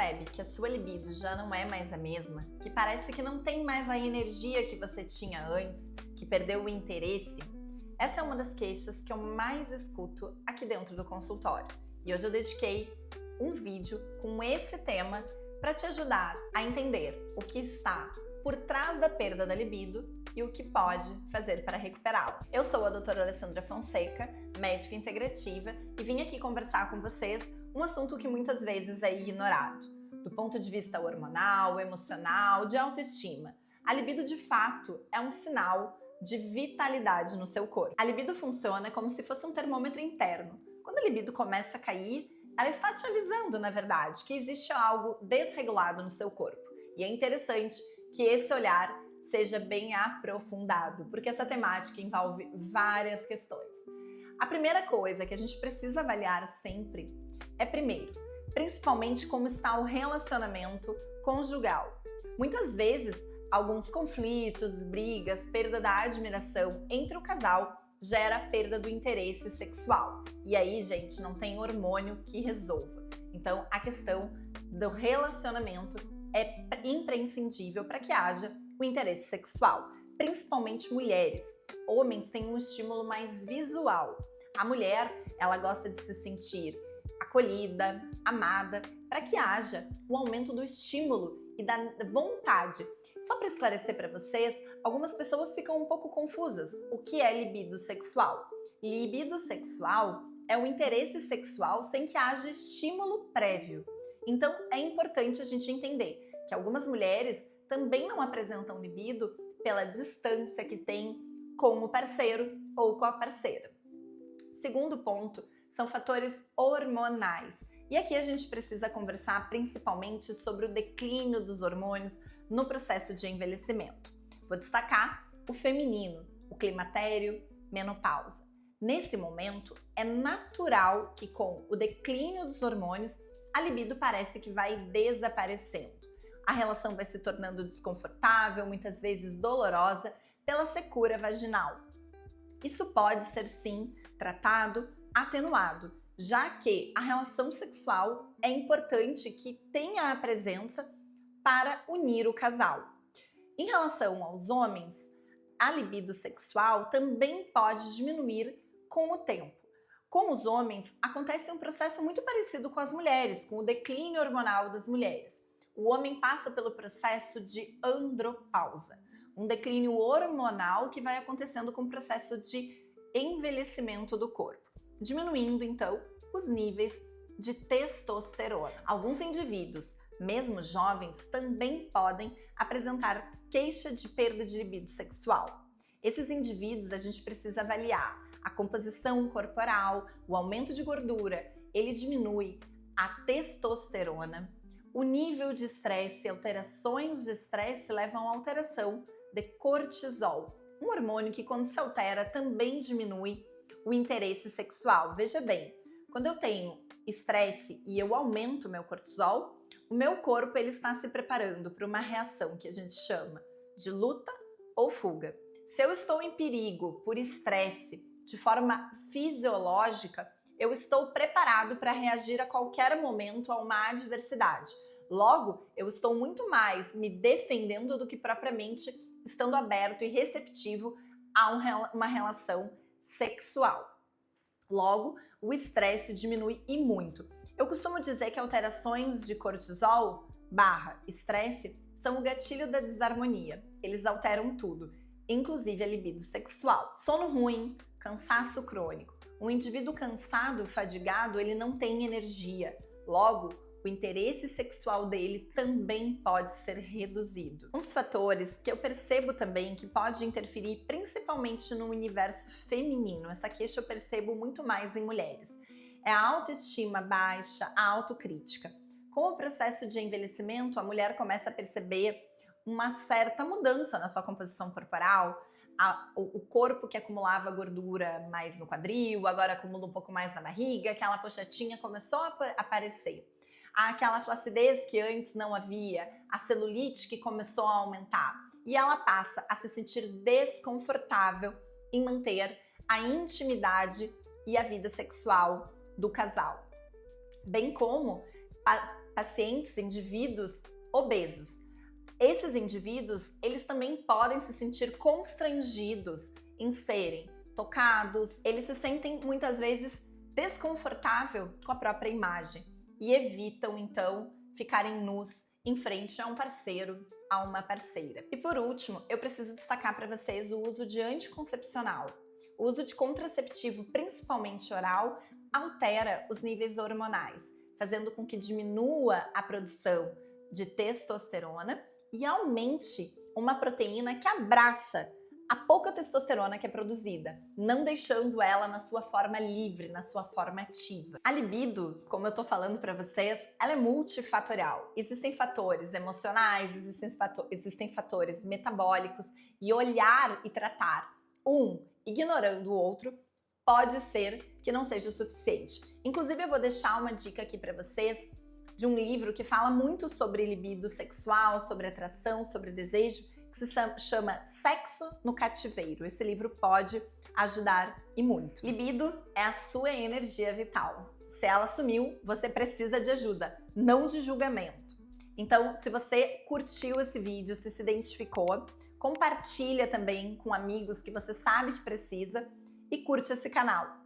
percebe que a sua libido já não é mais a mesma, que parece que não tem mais a energia que você tinha antes, que perdeu o interesse? Essa é uma das queixas que eu mais escuto aqui dentro do consultório. E hoje eu dediquei um vídeo com esse tema para te ajudar a entender o que está por trás da perda da libido e o que pode fazer para recuperá-la. Eu sou a doutora Alessandra Fonseca, médica integrativa, e vim aqui conversar com vocês um assunto que muitas vezes é ignorado. Do ponto de vista hormonal, emocional, de autoestima, a libido de fato é um sinal de vitalidade no seu corpo. A libido funciona como se fosse um termômetro interno. Quando a libido começa a cair, ela está te avisando, na verdade, que existe algo desregulado no seu corpo. E é interessante que esse olhar seja bem aprofundado, porque essa temática envolve várias questões. A primeira coisa que a gente precisa avaliar sempre é, primeiro, principalmente como está o relacionamento conjugal. Muitas vezes, alguns conflitos, brigas, perda da admiração entre o casal gera perda do interesse sexual. E aí, gente, não tem hormônio que resolva. Então, a questão do relacionamento é imprescindível para que haja o interesse sexual, principalmente mulheres. Homens têm um estímulo mais visual. A mulher, ela gosta de se sentir acolhida, amada, para que haja um aumento do estímulo e da vontade. Só para esclarecer para vocês, algumas pessoas ficam um pouco confusas. O que é libido sexual? Libido sexual é o interesse sexual sem que haja estímulo prévio. Então, é importante a gente entender que algumas mulheres também não apresentam libido pela distância que tem com o parceiro ou com a parceira. Segundo ponto, são fatores hormonais. E aqui a gente precisa conversar principalmente sobre o declínio dos hormônios no processo de envelhecimento. Vou destacar o feminino, o climatério, menopausa. Nesse momento, é natural que com o declínio dos hormônios, a libido parece que vai desaparecendo. A relação vai se tornando desconfortável, muitas vezes dolorosa, pela secura vaginal. Isso pode ser, sim, tratado, atenuado, já que a relação sexual é importante que tenha a presença para unir o casal. Em relação aos homens, a libido sexual também pode diminuir com o tempo. Com os homens, acontece um processo muito parecido com as mulheres, com o declínio hormonal das mulheres. O homem passa pelo processo de andropausa, um declínio hormonal que vai acontecendo com o processo de envelhecimento do corpo, diminuindo então os níveis de testosterona. Alguns indivíduos, mesmo jovens, também podem apresentar queixa de perda de libido sexual. Esses indivíduos a gente precisa avaliar a composição corporal, o aumento de gordura, ele diminui a testosterona, o nível de estresse, alterações de estresse levam à alteração de cortisol, um hormônio que quando se altera também diminui o interesse sexual. Veja bem, quando eu tenho estresse e eu aumento meu cortisol, o meu corpo ele está se preparando para uma reação que a gente chama de luta ou fuga. Se eu estou em perigo por estresse de forma fisiológica, eu estou preparado para reagir a qualquer momento a uma adversidade. Logo, eu estou muito mais me defendendo do que propriamente estando aberto e receptivo a uma relação sexual. Logo, o estresse diminui e muito. Eu costumo dizer que alterações de cortisol / estresse são o gatilho da desarmonia. Eles alteram tudo, inclusive a libido sexual. Sono ruim, cansaço crônico. Um indivíduo cansado, fadigado, ele não tem energia. Logo, o interesse sexual dele também pode ser reduzido. Um dos fatores que eu percebo também que pode interferir principalmente no universo feminino, essa queixa eu percebo muito mais em mulheres, é a autoestima baixa, a autocrítica. Com o processo de envelhecimento, a mulher começa a perceber uma certa mudança na sua composição corporal, o corpo que acumulava gordura mais no quadril, agora acumula um pouco mais na barriga, aquela pochetinha começou a aparecer. Aquela flacidez que antes não havia, a celulite que começou a aumentar. E ela passa a se sentir desconfortável em manter a intimidade e a vida sexual do casal. Bem como pacientes, indivíduos obesos. Esses indivíduos, eles também podem se sentir constrangidos em serem tocados, eles se sentem muitas vezes desconfortável com a própria imagem e evitam então ficarem nus em frente a um parceiro, a uma parceira. E por último, eu preciso destacar para vocês o uso de anticoncepcional. O uso de contraceptivo, principalmente oral, altera os níveis hormonais, fazendo com que diminua a produção de testosterona e aumente uma proteína que abraça a pouca testosterona que é produzida, não deixando ela na sua forma livre, na sua forma ativa. A libido, como eu tô falando para vocês, ela é multifatorial. Existem fatores emocionais, existem fatores metabólicos, e olhar e tratar um ignorando o outro pode ser que não seja suficiente. Inclusive, eu vou deixar uma dica aqui para vocês de um livro que fala muito sobre libido sexual, sobre atração, sobre desejo, que se chama Sexo no Cativeiro. Esse livro pode ajudar e muito. Libido é a sua energia vital. Se ela sumiu, você precisa de ajuda, não de julgamento. Então, se você curtiu esse vídeo, se identificou, compartilha também com amigos que você sabe que precisa e curte esse canal.